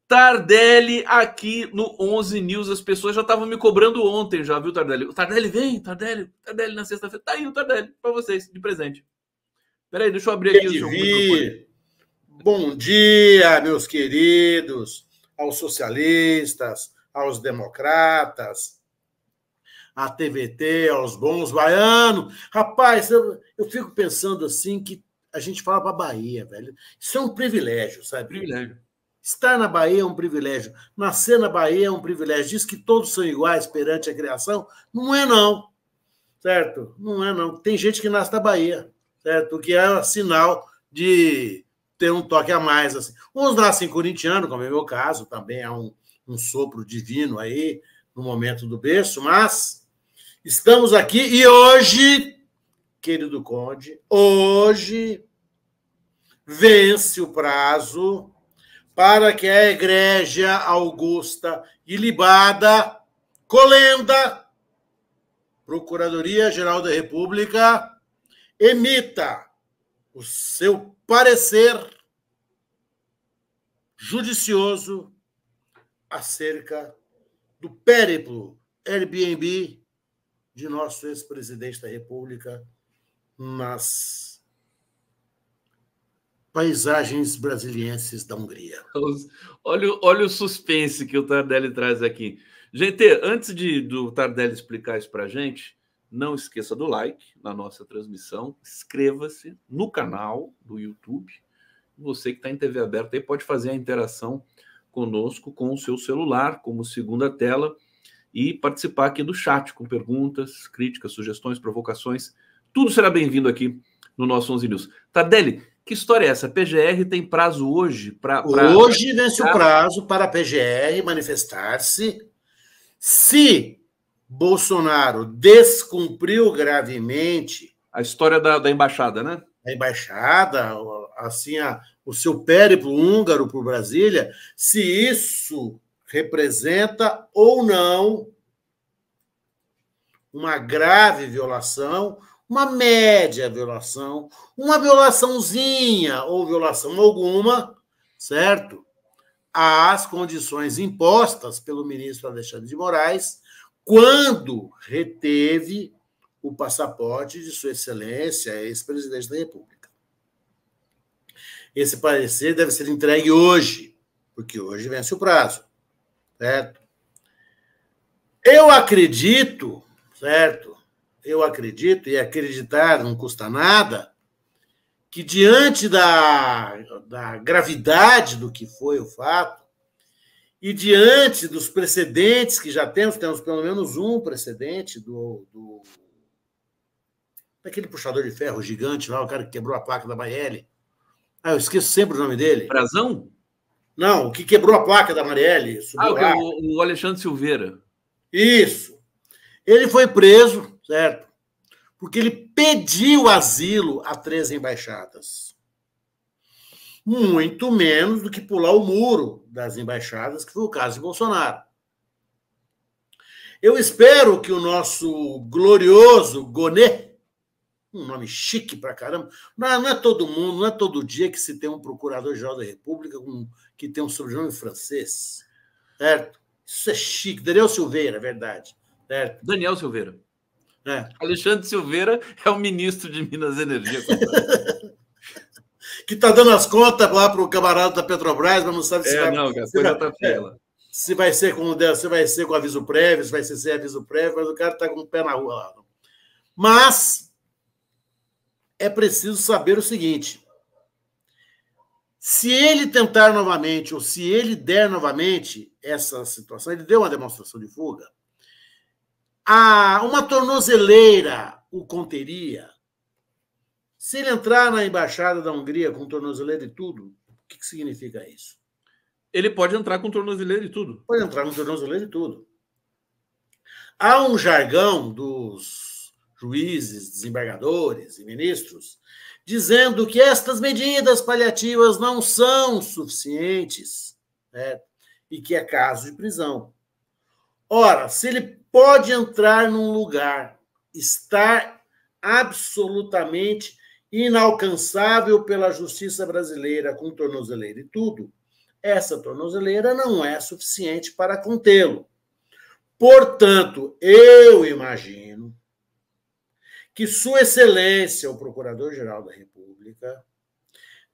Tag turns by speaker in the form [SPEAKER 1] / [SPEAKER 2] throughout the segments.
[SPEAKER 1] Tardelli aqui no 11 News. As pessoas já estavam me cobrando ontem, já viu, Tardelli? O Tardelli vem, Tardelli na sexta-feira. Tá aí o Tardelli para vocês, de presente. Peraí, deixa eu abrir aqui o seu microfone.
[SPEAKER 2] Bom dia, meus queridos, aos socialistas, aos democratas, à TVT, aos bons baianos. Rapaz, eu fico pensando assim que a gente fala para a Bahia, velho. Isso é um privilégio, sabe?
[SPEAKER 1] Privilégio.
[SPEAKER 2] Estar na Bahia é um privilégio. Nascer na Bahia é um privilégio. Diz que todos são iguais perante a criação. Não é, não. Certo? Não é, não. Tem gente que nasce na Bahia, certo? O que é sinal de ter um toque a mais. Assim. Uns nascem corintianos, como é o meu caso, também é um sopro divino aí, no momento do berço, mas estamos aqui e hoje, querido Conde, hoje vence o prazo para que a Egrégia Augusta Ilibada Colenda, Procuradoria-Geral da República, emita o seu parecer judicioso acerca do périplo Airbnb de nosso ex-presidente da República nas paisagens brasilienses da Hungria.
[SPEAKER 1] Olha o suspense que o Tardelli traz aqui. Gente, antes do Tardelli explicar isso para a gente, não esqueça do like na nossa transmissão, inscreva-se no canal do YouTube. Você que está em TV aberta aí pode fazer a interação conosco com o seu celular, como segunda tela, e participar aqui do chat com perguntas, críticas, sugestões, provocações. Tudo será bem-vindo aqui no nosso 11 News. Tardelli, que história é essa? A PGR tem prazo hoje para...
[SPEAKER 2] Hoje vence o prazo para a PGR manifestar-se se Bolsonaro descumpriu gravemente...
[SPEAKER 1] A história da embaixada, né?
[SPEAKER 2] A embaixada, assim, o seu périplo húngaro por Brasília, se isso representa ou não uma grave violação, uma média violação, uma violaçãozinha ou violação alguma, certo? Às condições impostas pelo ministro Alexandre de Moraes quando reteve o passaporte de Sua Excelência, ex-presidente da República. Esse parecer deve ser entregue hoje, porque hoje vence o prazo, certo? Eu acredito, certo? Eu acredito, e acreditar não custa nada, que diante da gravidade do que foi o fato, e diante dos precedentes que já temos pelo menos um precedente daquele puxador de ferro gigante lá, o cara que quebrou a placa da Marielle. Eu esqueço sempre o nome dele.
[SPEAKER 1] Brazão?
[SPEAKER 2] Não, o que quebrou a placa da Marielle.
[SPEAKER 1] O Alexandre Silveira.
[SPEAKER 2] Isso. Ele foi preso, certo? Porque ele pediu asilo a 3 embaixadas. Muito menos do que pular o muro das embaixadas, que foi o caso de Bolsonaro. Eu espero que o nosso glorioso Gonê, um nome chique pra caramba, não é todo mundo, não é todo dia que se tem um procurador-geral da República que tem um sobrenome francês, certo? Isso é chique. Daniel Silveira, é verdade. Certo?
[SPEAKER 1] Daniel Silveira. Alexandre Silveira é o ministro de Minas e Energia.
[SPEAKER 2] Que está dando as contas lá para o camarada da Petrobras, mas não sabe se vai...
[SPEAKER 1] Não, a coisa está feia lá.
[SPEAKER 2] Se vai ser com aviso prévio, se vai ser sem aviso prévio, mas o cara está com o pé na rua lá. Mas é preciso saber o seguinte: se ele tentar novamente, ou se ele der novamente essa situação, ele deu uma demonstração de fuga, uma tornozeleira o conteria. Se ele entrar na embaixada da Hungria com tornozeleira e tudo, o que significa isso?
[SPEAKER 1] Ele pode entrar com tornozeleira e tudo.
[SPEAKER 2] Pode entrar com tornozeleira e tudo. Há um jargão dos juízes, desembargadores e ministros dizendo que estas medidas paliativas não são suficientes, né? E que é caso de prisão. Ora, se ele pode entrar num lugar, estar absolutamente inalcançável pela justiça brasileira, com tornozeleira e tudo, essa tornozeleira não é suficiente para contê-lo. Portanto, eu imagino que Sua Excelência, o Procurador-Geral da República,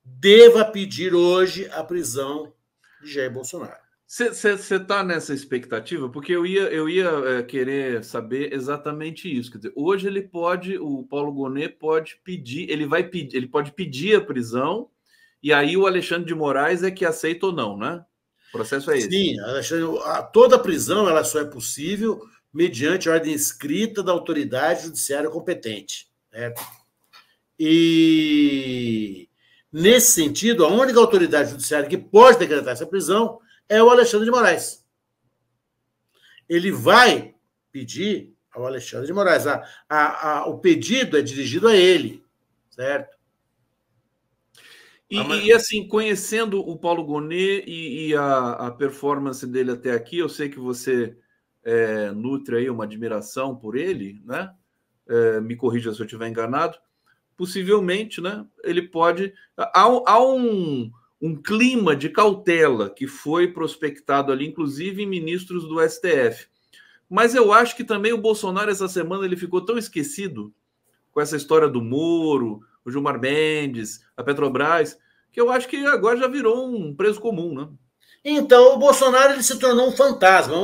[SPEAKER 2] deva pedir hoje a prisão de Jair Bolsonaro.
[SPEAKER 1] Você está nessa expectativa? Porque eu ia querer saber exatamente isso. Quer dizer, hoje ele pode, o Paulo Gonet pode pedir, ele pode pedir a prisão, e aí o Alexandre de Moraes é que aceita ou não, né? O processo é esse.
[SPEAKER 2] Sim, Alexandre, toda prisão ela só é possível mediante ordem escrita da autoridade judiciária competente. Certo? E, nesse sentido, a única autoridade judiciária que pode decretar essa prisão é o Alexandre de Moraes. Ele vai pedir ao Alexandre de Moraes. O pedido é dirigido a ele, certo?
[SPEAKER 1] E assim, conhecendo o Paulo Gonet e a performance dele até aqui, eu sei que você nutre aí uma admiração por ele, né? Me corrija se eu estiver enganado. Possivelmente, né? Ele pode... Há um clima de cautela que foi prospectado ali, inclusive em ministros do STF. Mas eu acho que também o Bolsonaro, essa semana, ele ficou tão esquecido com essa história do Moro, o Gilmar Mendes, a Petrobras, que eu acho que agora já virou um preso comum, né?
[SPEAKER 2] Então, o Bolsonaro ele se tornou um fantasma.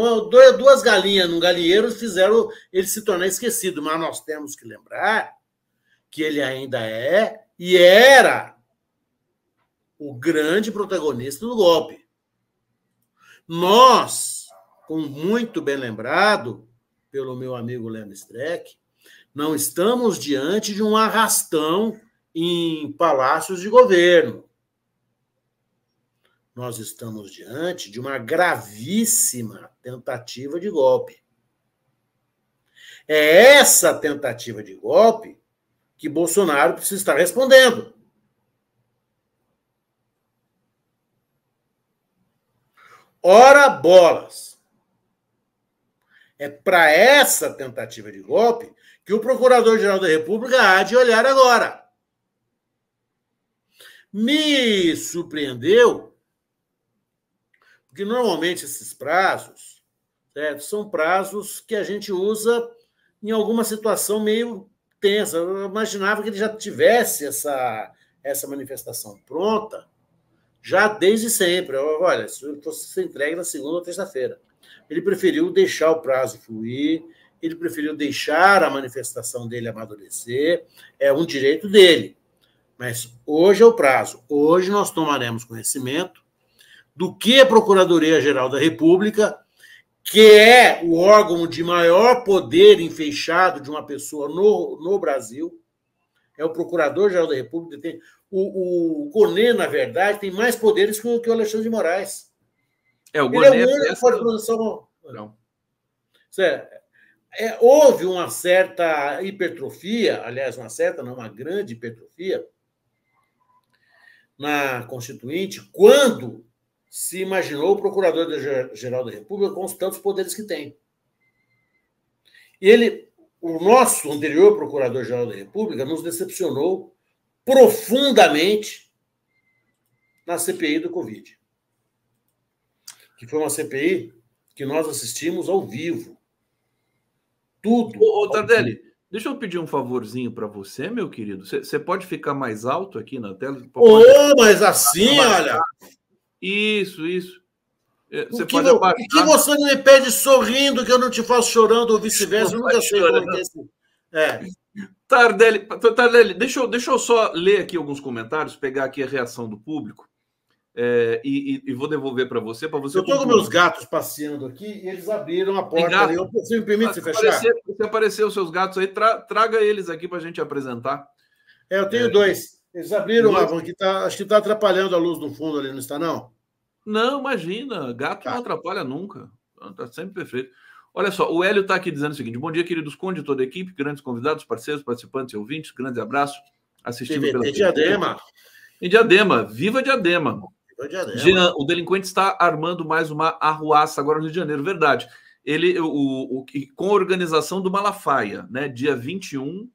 [SPEAKER 2] Duas galinhas num galinheiro fizeram ele se tornar esquecido. Mas nós temos que lembrar que ele ainda é e era o grande protagonista do golpe. Nós, como muito bem lembrado pelo meu amigo Leno Streck, não estamos diante de um arrastão em palácios de governo. Nós estamos diante de uma gravíssima tentativa de golpe. É essa tentativa de golpe que Bolsonaro precisa estar respondendo. Ora bolas! É para essa tentativa de golpe que o Procurador-Geral da República há de olhar agora. Me surpreendeu, porque normalmente esses prazos, certo, são prazos que a gente usa em alguma situação meio tensa. Eu imaginava que ele já tivesse essa manifestação pronta já desde sempre. Olha, se fosse ser entregue na segunda ou terça-feira. Ele preferiu deixar o prazo fluir, ele preferiu deixar a manifestação dele amadurecer, é um direito dele. Mas hoje é o prazo. Hoje nós tomaremos conhecimento do que a Procuradoria-Geral da República, que é o órgão de maior poder enfeixado de uma pessoa no Brasil, é o Procurador-Geral da República, tem... O Gonet, na verdade, tem mais poderes que o Alexandre de Moraes.
[SPEAKER 1] O Gonet
[SPEAKER 2] ele é o único que pode pronunciar uma... Não. Houve uma certa hipertrofia, aliás, uma grande hipertrofia na Constituinte, quando se imaginou o Procurador-Geral da República com os tantos poderes que tem. O nosso anterior Procurador-Geral da República nos decepcionou profundamente na CPI do Covid, que foi uma CPI que nós assistimos ao vivo. Tudo.
[SPEAKER 1] Ô, Tardelli, deixa eu pedir um favorzinho para você, meu querido. Você pode ficar mais alto aqui na tela?
[SPEAKER 2] Mas assim, olha...
[SPEAKER 1] Isso.
[SPEAKER 2] Por que você não me pede sorrindo que eu não te faço chorando ou vice-versa? Eu nunca sei como é isso.
[SPEAKER 1] Tardelli, deixa eu só ler aqui alguns comentários, pegar aqui a reação do público e vou devolver para você. Eu
[SPEAKER 2] estou com meus gatos passeando aqui e eles abriram a porta ali. Você me permite se fechar?
[SPEAKER 1] Se aparecer os seus gatos aí, traga eles aqui para a gente apresentar.
[SPEAKER 2] Eu tenho dois. Eles abriram lá, acho que está atrapalhando a luz no fundo ali, não está, não?
[SPEAKER 1] Não, imagina. Gato não atrapalha nunca. Está sempre perfeito. Olha só, o Hélio está aqui dizendo o seguinte: bom dia, queridos conde, toda a equipe, grandes convidados, parceiros, participantes e ouvintes, grande abraço, assistindo pela
[SPEAKER 2] Diadema.
[SPEAKER 1] Em Diadema, viva Diadema.
[SPEAKER 2] Viva Diadema.
[SPEAKER 1] Jean, o delinquente está armando mais uma arruaça agora no Rio de Janeiro, verdade. Ele, com a organização do Malafaia, né, dia 21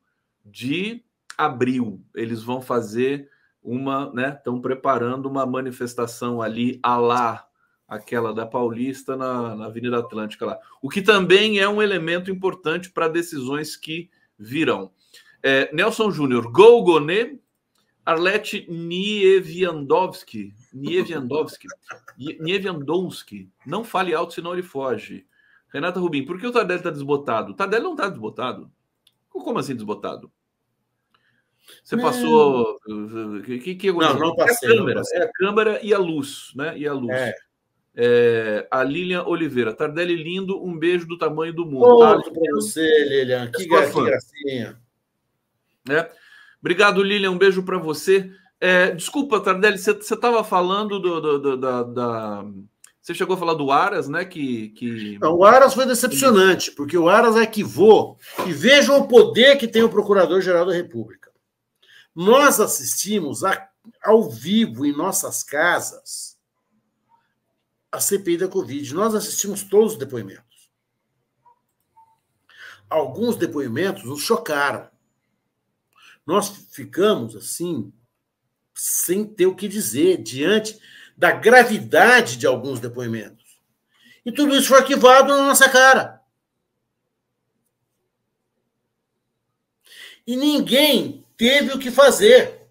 [SPEAKER 1] de abril, eles vão fazer estão preparando uma manifestação ali à lá aquela da Paulista na Avenida Atlântica lá. O que também é um elemento importante para decisões que virão. Nelson Júnior, Gol Gonê, Arlete Niewiadowski, não fale alto, senão ele foge. Renata Rubim, por que o Tardelli está desbotado? O Tardelli não está desbotado. Como assim desbotado? Você passou...
[SPEAKER 2] Não passei.
[SPEAKER 1] É a câmera e a luz, né? E a luz. A Lilian Oliveira, Tardelli lindo, um beijo do tamanho do mundo.
[SPEAKER 2] Outro para você, Lilian. Que gracinha.
[SPEAKER 1] Obrigado, Lilian. Um beijo para você. Desculpa, Tardelli, você estava falando Você chegou a falar do Aras, né?
[SPEAKER 2] Não, o Aras foi decepcionante, porque o Aras arquivou. E vejam o poder que tem o Procurador-Geral da República. Nós assistimos ao vivo em nossas casas a CPI da Covid. Nós assistimos todos os depoimentos. Alguns depoimentos nos chocaram. Nós ficamos, assim, sem ter o que dizer, diante da gravidade de alguns depoimentos. E tudo isso foi arquivado na nossa cara. E ninguém teve o que fazer.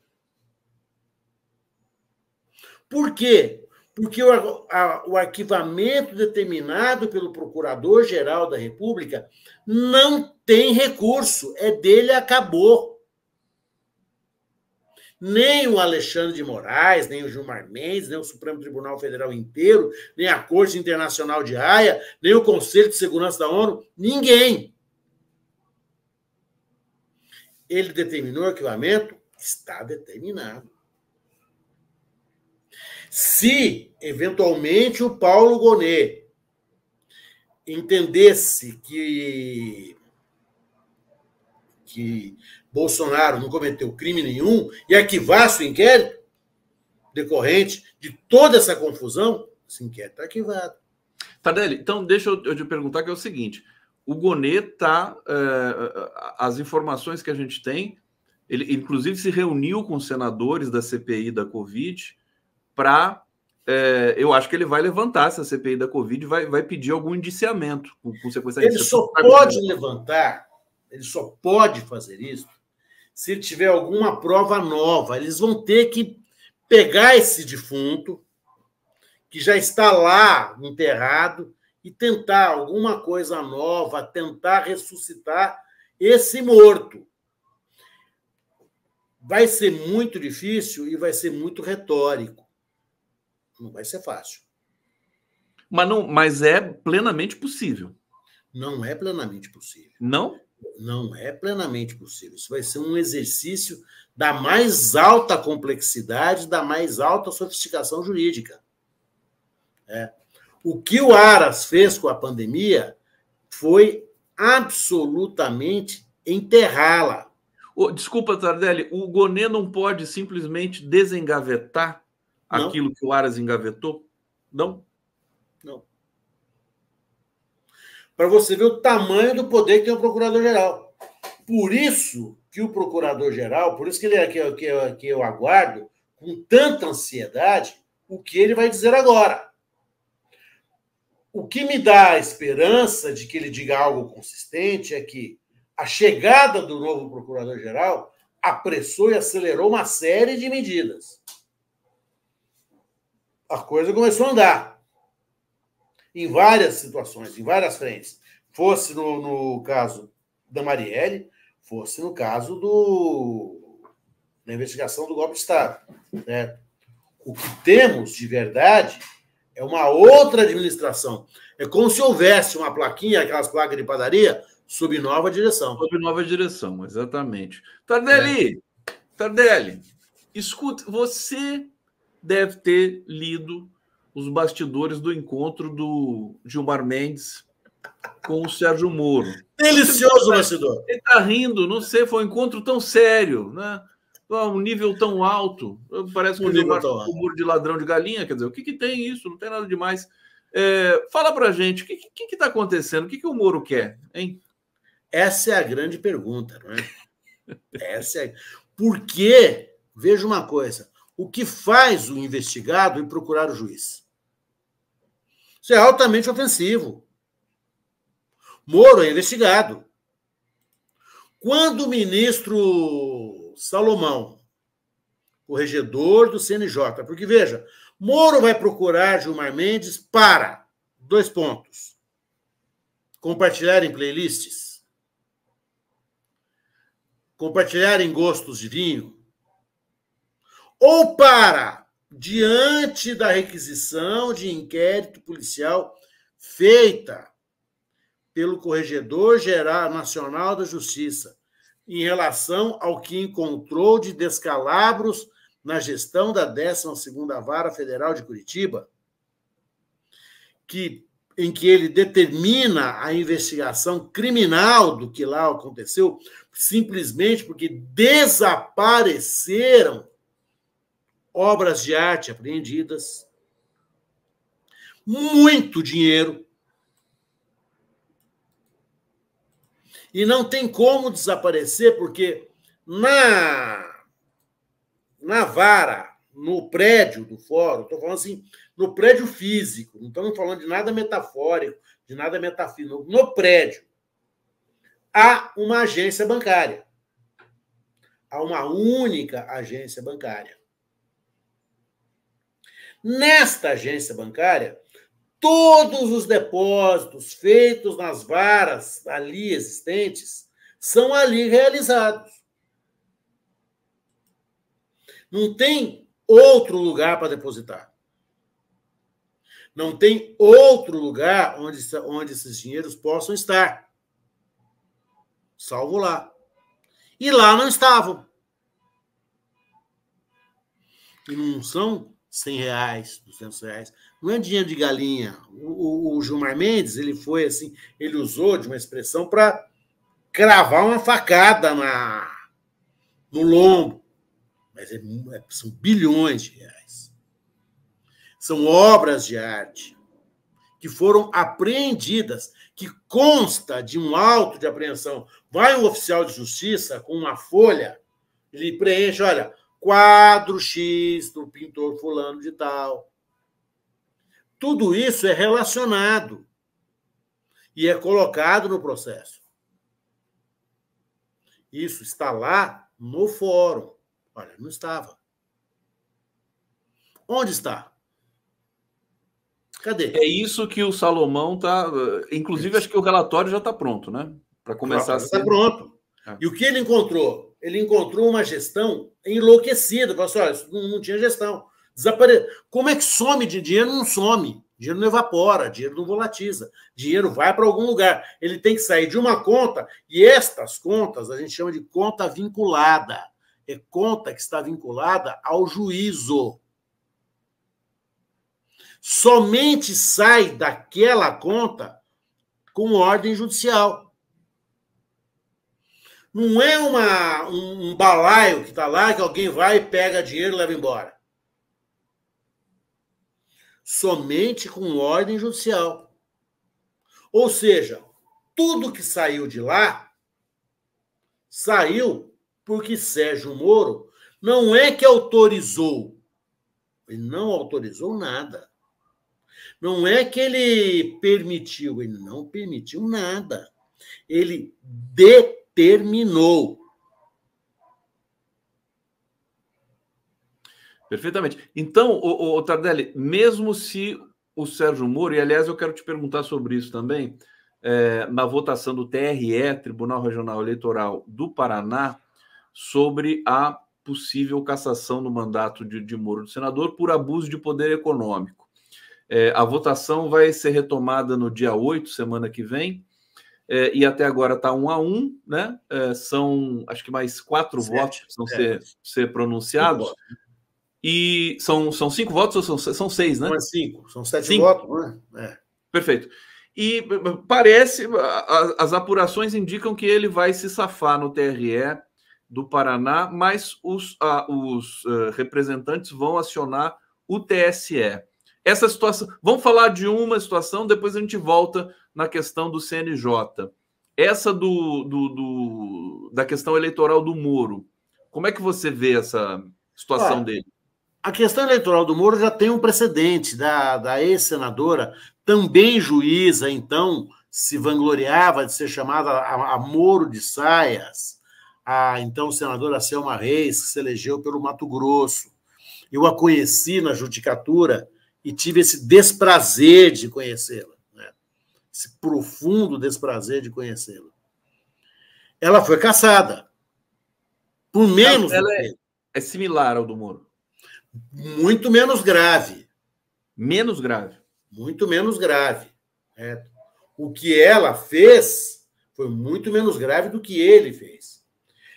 [SPEAKER 2] Por quê? Porque o arquivamento determinado pelo Procurador-Geral da República não tem recurso. É dele, acabou. Nem o Alexandre de Moraes, nem o Gilmar Mendes, nem o Supremo Tribunal Federal inteiro, nem a Corte Internacional de Haia, nem o Conselho de Segurança da ONU, ninguém. Ele determinou o arquivamento? Está determinado. Se, eventualmente, o Paulo Gonet entendesse que Bolsonaro não cometeu crime nenhum e arquivasse o inquérito decorrente de toda essa confusão, esse inquérito está arquivado.
[SPEAKER 1] Tardelli, então deixa eu te perguntar, que é o seguinte: o Gonet está... as informações que a gente tem, ele inclusive se reuniu com os senadores da CPI da Covid para... eu acho que ele vai levantar essa CPI da Covid, vai pedir algum indiciamento com consequência.
[SPEAKER 2] Ele só pode levantar, ele só pode fazer isso se tiver alguma prova nova. Eles vão ter que pegar esse defunto, que já está lá enterrado, e tentar alguma coisa nova, tentar ressuscitar esse morto. Vai ser muito difícil e vai ser muito retórico. Não vai ser fácil.
[SPEAKER 1] Mas é plenamente possível.
[SPEAKER 2] Não é plenamente possível.
[SPEAKER 1] Não?
[SPEAKER 2] Não é plenamente possível. Isso vai ser um exercício da mais alta complexidade, da mais alta sofisticação jurídica. O que o Aras fez com a pandemia foi absolutamente enterrá-la.
[SPEAKER 1] Desculpa, Tardelli, o Gonet não pode simplesmente desengavetar aquilo que o Aras engavetou? Não?
[SPEAKER 2] Não. Para você ver o tamanho do poder que tem o Procurador-Geral. Por isso que o Procurador-Geral, por isso que ele é que eu aguardo com tanta ansiedade o que ele vai dizer agora. O que me dá a esperança de que ele diga algo consistente é que a chegada do novo Procurador-Geral apressou e acelerou uma série de medidas. A coisa começou a andar. Em várias situações, em várias frentes. Fosse no caso da Marielle, fosse no caso da investigação do golpe de Estado. Né? O que temos, de verdade, é uma outra administração. É como se houvesse uma plaquinha, aquelas placas de padaria, sob nova direção.
[SPEAKER 1] Sob nova direção, exatamente. Tardelli, escuta, você deve ter lido os bastidores do encontro do Gilmar Mendes com o Sérgio Moro.
[SPEAKER 2] Delicioso bastidor.
[SPEAKER 1] Ele está rindo, não sei, foi um encontro tão sério, né? Um nível tão alto. Parece que o Gilmar chamou o Moro de ladrão de galinha. Quer dizer, o que tem isso? Não tem nada demais. Fala pra gente, o que está acontecendo? O que o Moro quer, hein?
[SPEAKER 2] Essa é a grande pergunta, não é? Por que veja uma coisa, o que faz o investigado ir procurar o juiz? Isso é altamente ofensivo. Moro é investigado. Quando o ministro Salomão, corregedor do CNJ, porque, veja, Moro vai procurar Gilmar Mendes para, 2 pontos, compartilhar em playlists, compartilhar em gostos de vinho, ou para, diante da requisição de inquérito policial feita pelo Corregedor-Geral Nacional da Justiça em relação ao que encontrou de descalabros na gestão da 12ª Vara Federal de Curitiba, em que ele determina a investigação criminal do que lá aconteceu, simplesmente porque desapareceram obras de arte apreendidas, muito dinheiro, e não tem como desaparecer, porque na vara, no prédio do fórum, estou falando assim, no prédio físico, não estamos falando de nada metafórico, de nada metafísico, no prédio, há uma agência bancária. Há uma única agência bancária. Nesta agência bancária, todos os depósitos feitos nas varas ali existentes são ali realizados. Não tem outro lugar para depositar. Não tem outro lugar onde esses dinheiros possam estar. Salvo lá. E lá não estavam. E não são R$100, R$200. Não é dinheiro de galinha. O Gilmar Mendes, ele foi assim, ele usou de uma expressão para cravar uma facada no lombo. Mas são bilhões de reais. São obras de arte que foram apreendidas, que consta de um auto de apreensão. Vai um oficial de justiça com uma folha, ele preenche, olha, quadro X do pintor fulano de tal. Tudo isso é relacionado e é colocado no processo. Isso está lá no fórum. Olha, não estava. Onde está? Cadê?
[SPEAKER 1] É isso que o Salomão está... Inclusive, acho que o relatório já está pronto, né? Para começar a ser...
[SPEAKER 2] Está pronto. E o que ele encontrou? Ele encontrou uma gestão enlouquecida. Falou assim, olha, isso não tinha gestão. Como é que some de dinheiro? Não some. Dinheiro não evapora, dinheiro não volatiza. Dinheiro vai para algum lugar. Ele tem que sair de uma conta, e estas contas a gente chama de conta vinculada. É conta que está vinculada ao juízo. Somente sai daquela conta com ordem judicial. Não é um balaio que está lá, que alguém vai, pega dinheiro e leva embora. Somente com ordem judicial. Ou seja, tudo que saiu de lá, saiu porque Sérgio Moro não é que autorizou. Ele não autorizou nada. Não é que ele permitiu. Ele não permitiu nada. Ele determinou.
[SPEAKER 1] Perfeitamente. Então, o Tardelli, mesmo se o Sérgio Moro, e aliás eu quero te perguntar sobre isso também, na votação do TRE, Tribunal Regional Eleitoral do Paraná, sobre a possível cassação do mandato de Moro do senador por abuso de poder econômico. A votação vai ser retomada no dia 8, semana que vem, e até agora está 1-1, né? São, acho que mais 4 votos que precisam ser pronunciados. E são 5 votos ou são 6, né?
[SPEAKER 2] Não é 5, são 7 votos, né?
[SPEAKER 1] Perfeito. E parece, as apurações indicam que ele vai se safar no TRE do Paraná, mas os representantes vão acionar o TSE. Essa situação, vamos falar de uma situação, depois a gente volta na questão do CNJ. Essa da questão eleitoral do Moro, como é que você vê essa situação dele?
[SPEAKER 2] A questão eleitoral do Moro já tem um precedente da ex-senadora, também juíza, então se vangloriava de ser chamada a Moro de Saias, a então senadora Selma Reis, que se elegeu pelo Mato Grosso. Eu a conheci na judicatura e tive esse desprazer de conhecê-la, né? Esse profundo desprazer de conhecê-la. Ela foi cassada, por menos
[SPEAKER 1] ela é similar ao do Moro?
[SPEAKER 2] Muito menos grave.
[SPEAKER 1] Menos grave?
[SPEAKER 2] Muito menos grave. Né? O que ela fez foi muito menos grave do que ele fez.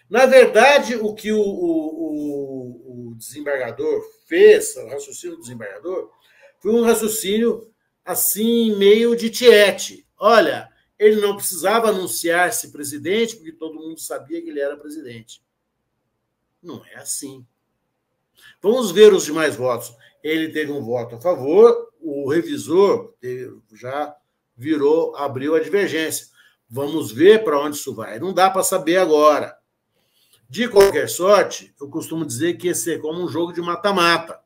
[SPEAKER 2] Na verdade, o que o desembargador fez, o raciocínio do desembargador, foi um raciocínio assim, meio de tiete. Olha, ele não precisava anunciar-se presidente, porque todo mundo sabia que ele era presidente. Não é assim. Vamos ver os demais votos. Ele teve um voto a favor, o revisor já abriu a divergência. Vamos ver para onde isso vai. Não dá para saber agora. De qualquer sorte, eu costumo dizer que esse é como um jogo de mata-mata.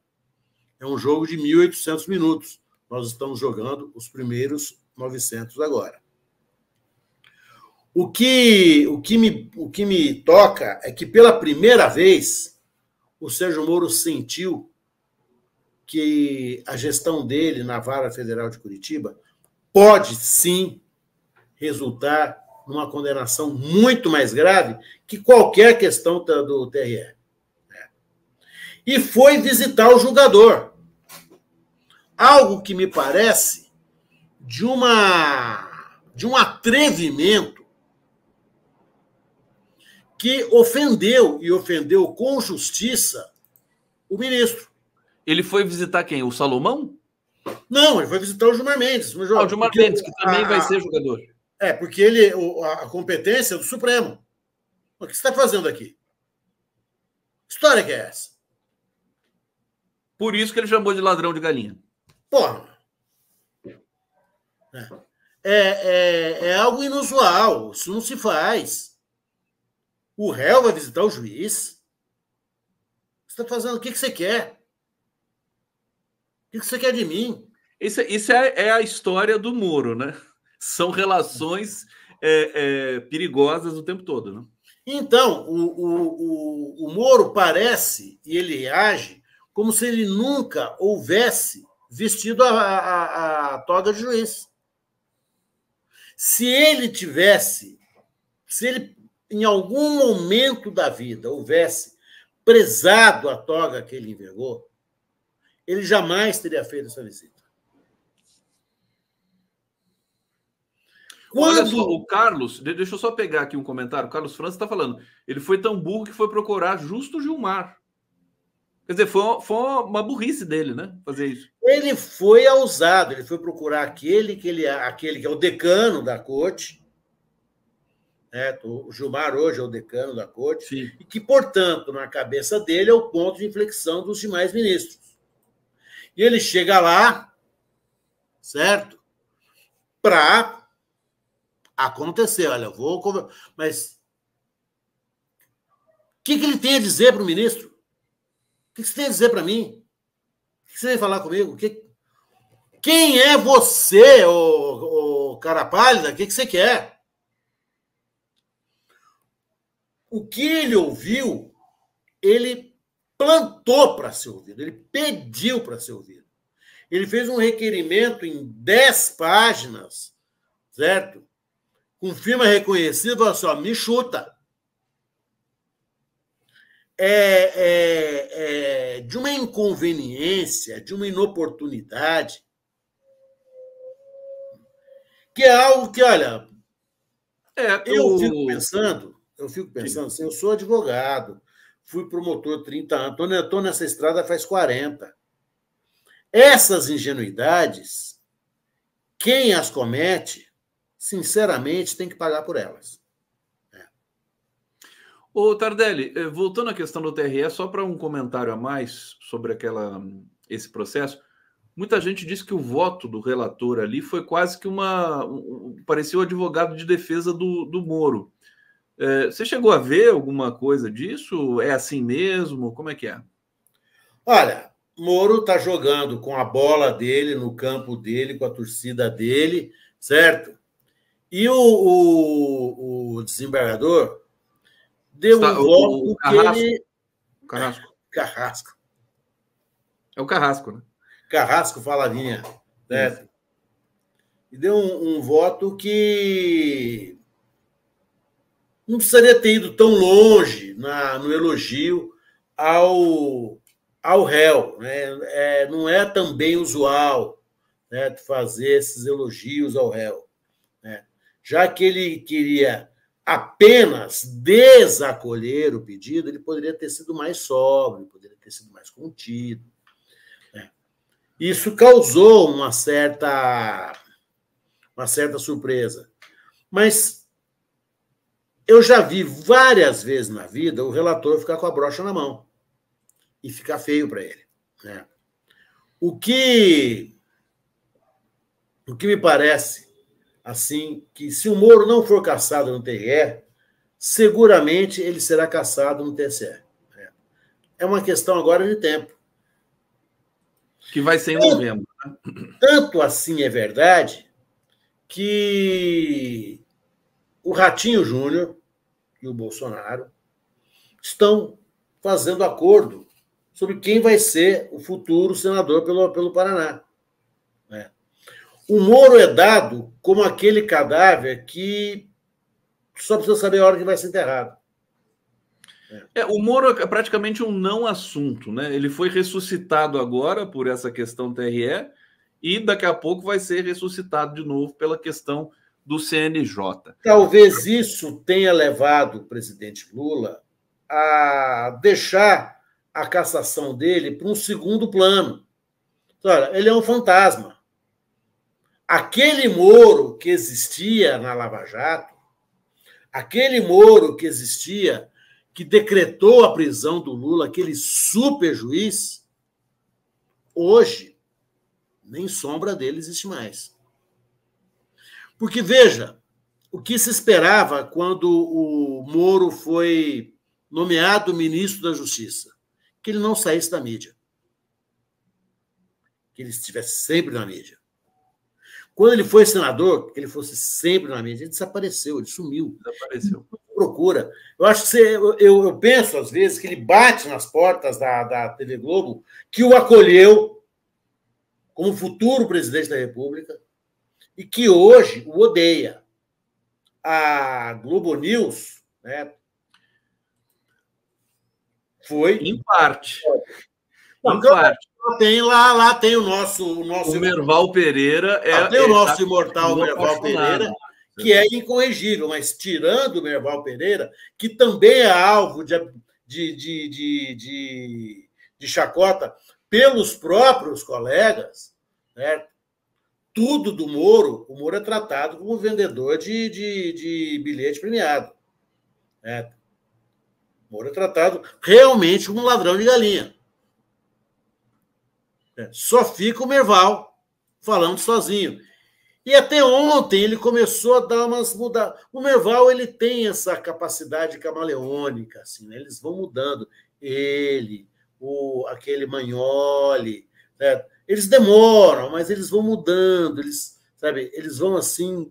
[SPEAKER 2] É um jogo de 1.800 minutos. Nós estamos jogando os primeiros 900 agora. O que me toca é que, pela primeira vez, o Sérgio Moro sentiu que a gestão dele na Vara Federal de Curitiba pode, sim, resultar numa condenação muito mais grave que qualquer questão do TRE. E foi visitar o julgador. Algo que me parece de um atrevimento que ofendeu com justiça o ministro.
[SPEAKER 1] Ele foi visitar quem? O Salomão?
[SPEAKER 2] Não, ele foi visitar o Gilmar Mendes.
[SPEAKER 1] O Gilmar Mendes, que também vai ser jogador.
[SPEAKER 2] Porque a competência é do Supremo. O que você está fazendo aqui? Que história que é essa?
[SPEAKER 1] Por isso que ele chamou de ladrão de galinha.
[SPEAKER 2] Porra. É algo inusual. Isso não se faz. O réu vai visitar o juiz. O que você está fazendo? O que você quer? O que você quer de mim?
[SPEAKER 1] Isso é a história do Moro, né? São relações perigosas o tempo todo, né?
[SPEAKER 2] Então, o Moro parece, e ele age, como se ele nunca houvesse vestido a toga de juiz. Se ele em algum momento da vida houvesse prezado a toga que ele envergou, ele jamais teria feito essa visita.
[SPEAKER 1] Olha só, o Carlos, deixa eu só pegar aqui um comentário. O Carlos França está falando, ele foi tão burro que foi procurar justo Gilmar. Quer dizer, foi uma burrice dele, né? Fazer isso.
[SPEAKER 2] Ele foi ousado, ele foi procurar aquele que é o decano da corte. Né? O Gilmar hoje é o decano da corte.
[SPEAKER 1] Sim.
[SPEAKER 2] E que, portanto, na cabeça dele é o ponto de inflexão dos demais ministros. E ele chega lá, certo? Para acontecer. Olha, eu vou... Mas o que ele tem a dizer para o ministro? O que você tem a dizer para mim? O que você vem falar comigo? Quem é você, ô cara pálida? O que você quer? O que ele ouviu, ele plantou para ser ouvido, ele pediu para ser ouvido. Ele fez um requerimento em 10 páginas, certo? Com firma reconhecida, falou assim, ó, me chuta. De uma inconveniência, de uma inoportunidade, que é algo que, olha, eu fico pensando assim, eu sou advogado, fui promotor 30 anos, estou nessa estrada faz 40. Essas ingenuidades, quem as comete, sinceramente, tem que pagar por elas.
[SPEAKER 1] Ô, Tardelli, voltando à questão do TRE, só para um comentário a mais sobre esse processo, muita gente disse que o voto do relator ali foi quase que parecia o advogado de defesa do Moro. Você chegou a ver alguma coisa disso? É assim mesmo? Como é que é?
[SPEAKER 2] Olha, Moro está jogando com a bola dele, no campo dele, com a torcida dele, certo? E o desembargador deu um voto que ele...
[SPEAKER 1] Carrasco.
[SPEAKER 2] Carrasco.
[SPEAKER 1] É o Carrasco, né?
[SPEAKER 2] Carrasco Falavinha, certo? E deu um voto que não precisaria ter ido tão longe no elogio ao réu. Né? Não é também usual, né, fazer esses elogios ao réu. Né? Já que ele queria apenas desacolher o pedido, ele poderia ter sido mais sóbrio, poderia ter sido mais contido. Né? Isso causou uma certa surpresa. Mas eu já vi várias vezes na vida o relator ficar com a brocha na mão e ficar feio para ele. Né? O que me parece, assim, que se o Moro não for cassado no TRE, seguramente ele será cassado no TSE. É uma questão agora de tempo.
[SPEAKER 1] Que vai ser em novembro. Né?
[SPEAKER 2] Tanto assim é verdade que o Ratinho Júnior e o Bolsonaro estão fazendo acordo sobre quem vai ser o futuro senador pelo Paraná. Né? O Moro é dado como aquele cadáver que só precisa saber a hora que vai ser enterrado.
[SPEAKER 1] O Moro é praticamente um não assunto, né? Ele foi ressuscitado agora por essa questão TRE e daqui a pouco vai ser ressuscitado de novo pela questão do CNJ.
[SPEAKER 2] Talvez isso tenha levado o presidente Lula a deixar a cassação dele para um segundo plano. Olha, ele é um fantasma. Aquele Moro que existia na Lava Jato, aquele Moro que existia, que decretou a prisão do Lula, aquele super juiz, hoje, nem sombra dele existe mais. Porque, veja, o que se esperava quando o Moro foi nomeado ministro da Justiça? Que ele não saísse da mídia. Que ele estivesse sempre na mídia. Quando ele foi senador, que ele fosse sempre na mídia. Ele desapareceu, ele sumiu.
[SPEAKER 1] Desapareceu.
[SPEAKER 2] Procura. Eu acho que eu penso, às vezes, que ele bate nas portas da TV Globo, que o acolheu como futuro presidente da República e que hoje o odeia. A Globo News, né, foi...
[SPEAKER 1] Em parte.
[SPEAKER 2] Não, em parte. Lá tem o nosso
[SPEAKER 1] o Merval Pereira.
[SPEAKER 2] Tem o nosso imortal Merval Pereira, que é incorrigível, mas tirando o Merval Pereira, que também é alvo de chacota pelos próprios colegas, né? Tudo do Moro, o Moro é tratado como vendedor de bilhete premiado. Né? O Moro é tratado realmente como um ladrão de galinha. Só fica o Merval falando sozinho. E até ontem ele começou a dar umas mudadas. O Merval ele tem essa capacidade camaleônica, assim, né? Eles vão mudando. Ele, aquele Magnoli, né? Eles demoram, mas eles vão mudando, eles vão assim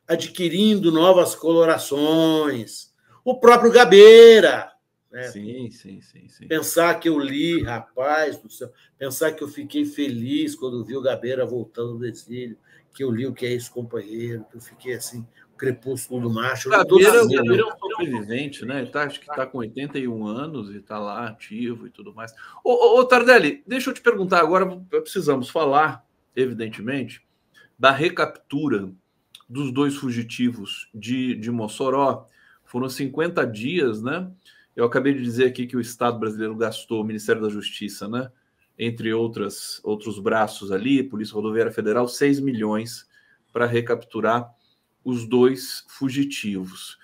[SPEAKER 2] adquirindo novas colorações. O próprio Gabeira. Né?
[SPEAKER 1] Sim.
[SPEAKER 2] Pensar que eu li, rapaz do céu, pensar que eu fiquei feliz quando vi o Gabeira voltando do exílio, que eu li o que é esse companheiro, que eu fiquei assim, o crepúsculo do macho.
[SPEAKER 1] O Gabeira é um sobrevivente, né? Acho que está com 81 anos e está lá ativo e tudo mais. Ô, Tardelli, deixa eu te perguntar agora, precisamos falar, evidentemente, da recaptura dos 2 fugitivos de Mossoró. Foram 50 dias, né? Eu acabei de dizer aqui que o Estado brasileiro gastou, o Ministério da Justiça, né? Entre outros braços ali, Polícia Rodoviária Federal, 6 milhões para recapturar os 2 fugitivos.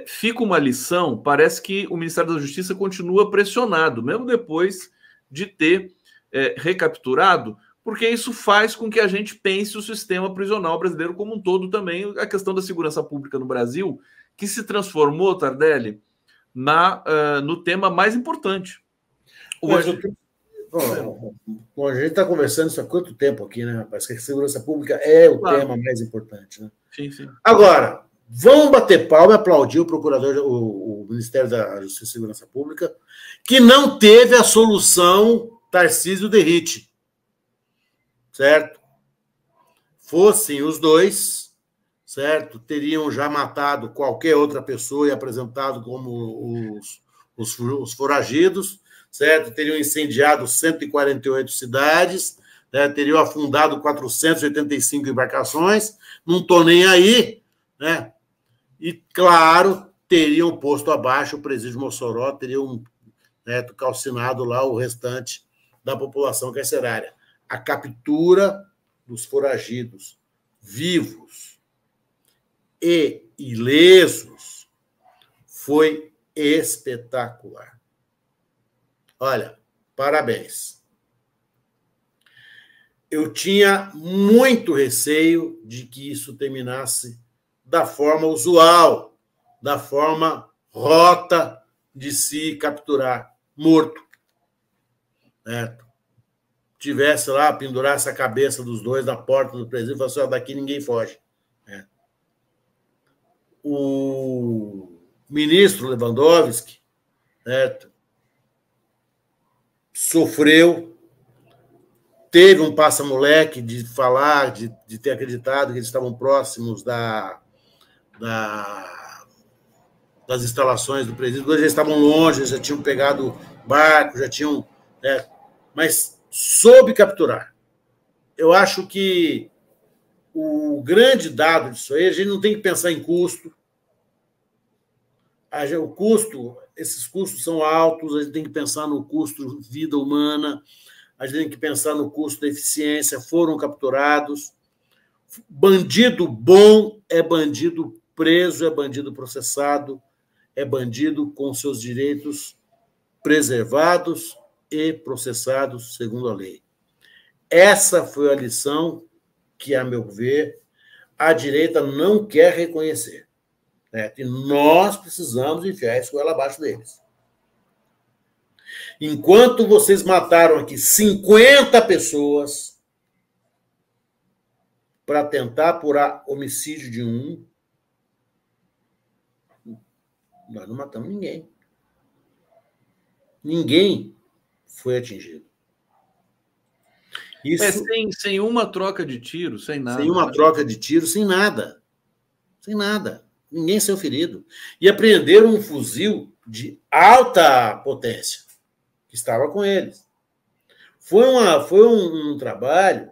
[SPEAKER 1] Fica uma lição, parece que o Ministério da Justiça continua pressionado, mesmo depois de ter recapturado, porque isso faz com que a gente pense o sistema prisional brasileiro como um todo também, a questão da segurança pública no Brasil, que se transformou, Tardelli, no tema mais importante.
[SPEAKER 2] Bom, a gente está conversando isso há quanto tempo aqui, né, rapaz? Que a segurança pública é o tema mais importante, né?
[SPEAKER 1] Sim, sim.
[SPEAKER 2] Agora, vamos bater palma e aplaudir o procurador, o Ministério da Justiça e Segurança Pública, que não teve a solução Tarcísio Derrite, certo? Fossem os dois, certo? Teriam já matado qualquer outra pessoa e apresentado como os foragidos, certo? Teriam incendiado 148 cidades, né? Teriam afundado 485 embarcações, não estou nem aí, né? E, claro, teriam posto abaixo o presídio Mossoró, teriam, né, calcinado lá o restante da população carcerária. A captura dos foragidos vivos e ilesos foi espetacular. Olha, parabéns. Eu tinha muito receio de que isso terminasse da forma usual, da forma rota de se capturar morto. Certo? Tivesse lá, pendurasse a cabeça dos dois na porta do presídio e falasse, daqui ninguém foge. O ministro Lewandowski, certo, sofreu, teve um passa-moleque de falar, de ter acreditado que eles estavam próximos das instalações do presídio. Hoje eles estavam longe, já tinham pegado barco, já tinham... mas soube capturar. Eu acho que o grande dado disso aí, a gente não tem que pensar em custo. O custo, esses custos são altos, a gente tem que pensar no custo vida humana, a gente tem que pensar no custo da eficiência, foram capturados. Bandido bom é bandido preso, é bandido processado, é bandido com seus direitos preservados e processados segundo a lei. Essa foi a lição que, a meu ver, a direita não quer reconhecer. Né? E nós precisamos enfiar a escola abaixo deles. Enquanto vocês mataram aqui 50 pessoas para tentar apurar homicídio de um, nós não matamos ninguém. Ninguém foi atingido.
[SPEAKER 1] Isso, sem uma troca de tiro, sem nada.
[SPEAKER 2] Sem uma troca de tiro, sem nada. Sem nada. Ninguém saiu ferido. E apreenderam um fuzil de alta potência que estava com eles. Foi um trabalho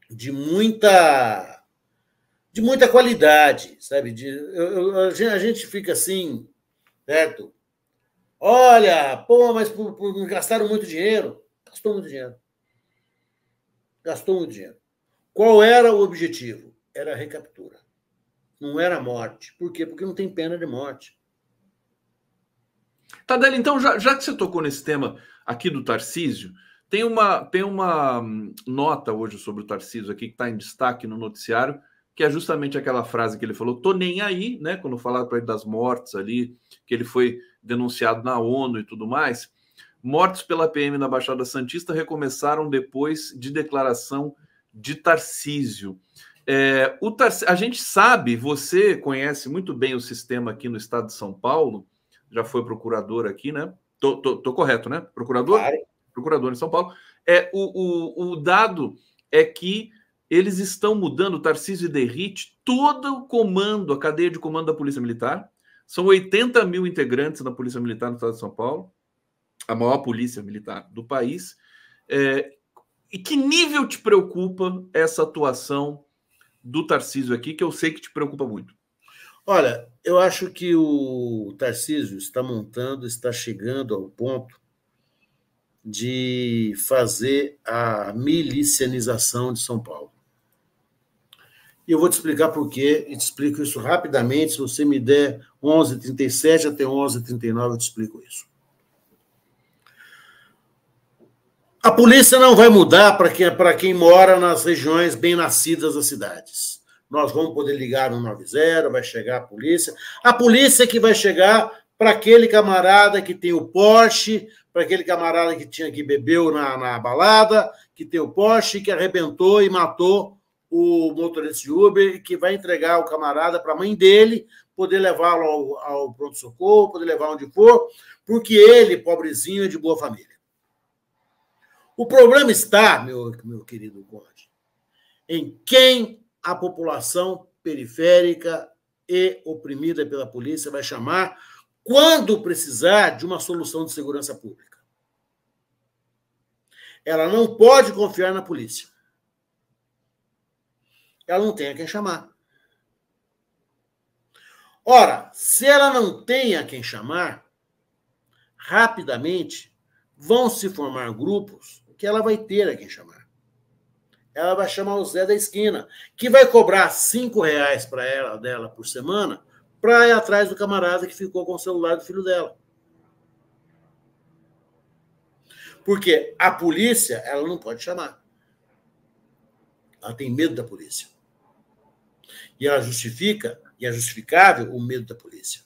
[SPEAKER 2] de muita qualidade, sabe? A gente fica assim, certo? Olha, pô, mas gastaram muito dinheiro. Gastou muito dinheiro. Gastou muito dinheiro. Qual era o objetivo? Era a recaptura. Não era a morte. Por quê? Porque não tem pena de morte.
[SPEAKER 1] Tardelli, então, já que você tocou nesse tema aqui do Tarcísio, tem uma nota hoje sobre o Tarcísio aqui que está em destaque no noticiário, que é justamente aquela frase que ele falou, tô nem aí, né? Quando falaram para ele das mortes ali, que ele foi denunciado na ONU e tudo mais. Mortes pela PM na Baixada Santista recomeçaram depois de declaração de Tarcísio. A gente sabe, você conhece muito bem o sistema aqui no estado de São Paulo, já foi procurador aqui, né? Tô correto, né? Procurador? Claro. Procurador em São Paulo. O dado é que eles estão mudando, Tarcísio e Derrite, todo o comando, a cadeia de comando da Polícia Militar. São 80 mil integrantes da Polícia Militar no estado de São Paulo, a maior polícia militar do país. E que nível te preocupa essa atuação do Tarcísio aqui, que eu sei que te preocupa muito?
[SPEAKER 2] Olha, eu acho que o Tarcísio está chegando ao ponto de fazer a milicianização de São Paulo. E eu vou te explicar por quê, e te explico isso rapidamente. Se você me der 11h37 até 11h39, eu te explico isso. A polícia não vai mudar para quem mora nas regiões bem nascidas das cidades. Nós vamos poder ligar no 90, vai chegar a polícia. A polícia que vai chegar para aquele camarada que tem o Porsche, para aquele camarada que bebeu na balada, que tem o Porsche, que arrebentou e matou o motorista de Uber, que vai entregar o camarada para a mãe dele, poder levá-lo ao pronto-socorro, poder levar onde for, porque ele, pobrezinho, é de boa família. O problema está, meu querido Conde, em quem a população periférica e oprimida pela polícia vai chamar quando precisar de uma solução de segurança pública. Ela não pode confiar na polícia. Ela não tem a quem chamar. Ora, se ela não tem a quem chamar, rapidamente vão se formar grupos que ela vai ter a quem chamar. Ela vai chamar o Zé da esquina, que vai cobrar R$5 para ela dela por semana para ir atrás do camarada que ficou com o celular do filho dela. Porque a polícia, ela não pode chamar. Ela tem medo da polícia. E ela justifica, e é justificável, o medo da polícia.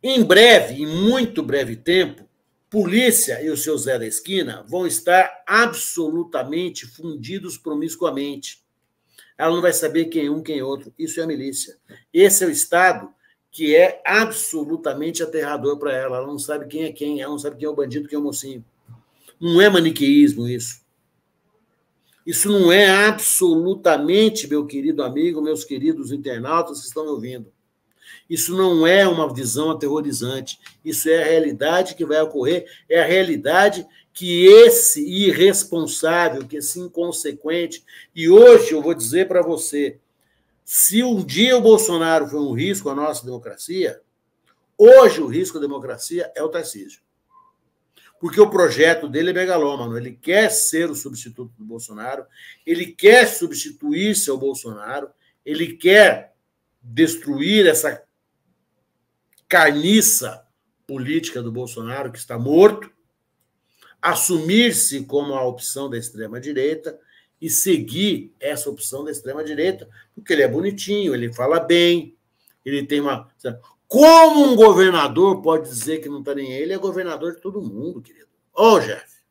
[SPEAKER 2] Em breve, em muito breve tempo, polícia e o seu Zé da esquina vão estar absolutamente fundidos promiscuamente. Ela não vai saber quem é um, quem é outro. Isso é a milícia. Esse é o Estado que é absolutamente aterrador para ela. Ela não sabe quem é quem, ela não sabe quem é o bandido, quem é o mocinho. Não é maniqueísmo isso. Isso não é absolutamente, meu querido amigo, meus queridos internautas que estão me ouvindo. Isso não é uma visão aterrorizante. Isso é a realidade que vai ocorrer, é a realidade que esse irresponsável, que esse inconsequente, e hoje eu vou dizer para você, se um dia o Bolsonaro foi um risco à nossa democracia, hoje o risco à democracia é o Tarcísio. Porque o projeto dele é megalômano, ele quer ser o substituto do Bolsonaro, ele quer substituir-se ao Bolsonaro, ele quer destruir essa carniça política do Bolsonaro, que está morto, assumir-se como a opção da extrema-direita e seguir essa opção da extrema-direita, porque ele é bonitinho, ele fala bem, ele tem uma... Como um governador pode dizer que não está nem aí? Ele é governador de todo mundo, querido. Ô, Jeff.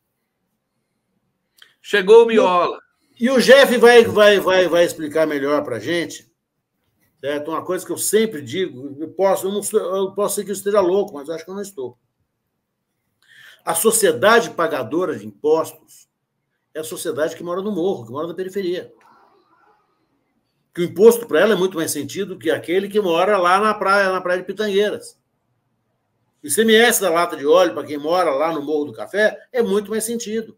[SPEAKER 1] Chegou o Miola.
[SPEAKER 2] E o Jeff vai explicar melhor para a gente, certo? Uma coisa que eu sempre digo, eu posso ser que eu esteja louco, mas eu acho que eu não estou. A sociedade pagadora de impostos é a sociedade que mora no morro, que mora na periferia. Que o imposto para ela é muito mais sentido que aquele que mora lá na praia de Pitangueiras. O ICMS da lata de óleo, para quem mora lá no Morro do Café, é muito mais sentido.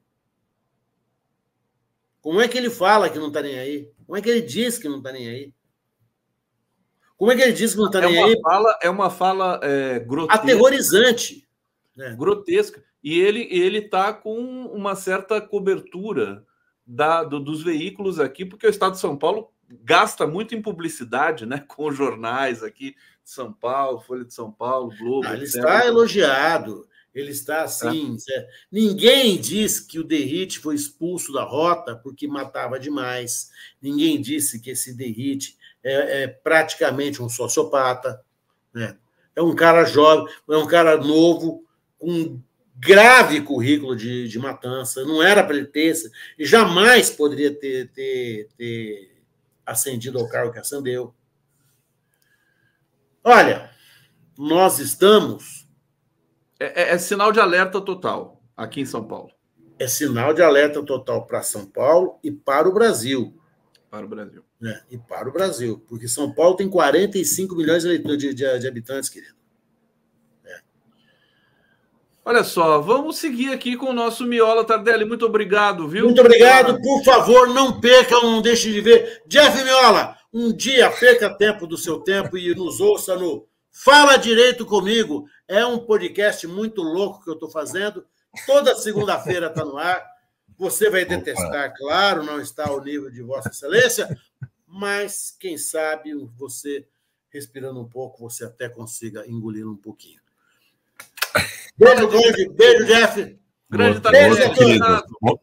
[SPEAKER 2] Como é que ele fala que não está nem aí? Como é que ele diz que não está nem aí? Como é que ele diz que não está nem aí?
[SPEAKER 1] É uma fala grotesca.
[SPEAKER 2] Aterrorizante.
[SPEAKER 1] Né? Grotesca. E ele está com uma certa cobertura dos veículos aqui, porque o Estado de São Paulo gasta muito em publicidade, né? Com os jornais aqui de São Paulo, Folha de São Paulo, Globo.
[SPEAKER 2] Ele está elogiado. Ele está assim... Ninguém diz que o Derrite foi expulso da rota porque matava demais. Ninguém disse que esse Derrite é praticamente um sociopata. Né? É um cara jovem, é um cara novo, com grave currículo de matança. Não era para ele ter... E jamais poderia ter ascendido ao cargo que ascendeu. Olha, nós estamos...
[SPEAKER 1] É sinal de alerta total aqui em São Paulo.
[SPEAKER 2] É sinal de alerta total para São Paulo e para o Brasil.
[SPEAKER 1] Para o Brasil.
[SPEAKER 2] E para o Brasil. Porque São Paulo tem 45 milhões de habitantes, querido.
[SPEAKER 1] Olha só, vamos seguir aqui com o nosso Miola Tardelli. Muito obrigado, viu?
[SPEAKER 2] Muito obrigado. Por favor, não percam, não deixem de ver. Jeff Miola, um dia perca tempo do seu tempo e nos ouça no Fala Direito Comigo. É um podcast muito louco que eu estou fazendo. Toda segunda-feira está no ar. Você vai detestar, claro, não está ao nível de Vossa Excelência, mas, quem sabe, você, respirando um pouco, você até consiga engolir um pouquinho. Beijo, grande. Beijo, Jeff.
[SPEAKER 1] Grande
[SPEAKER 2] Beijo a todos.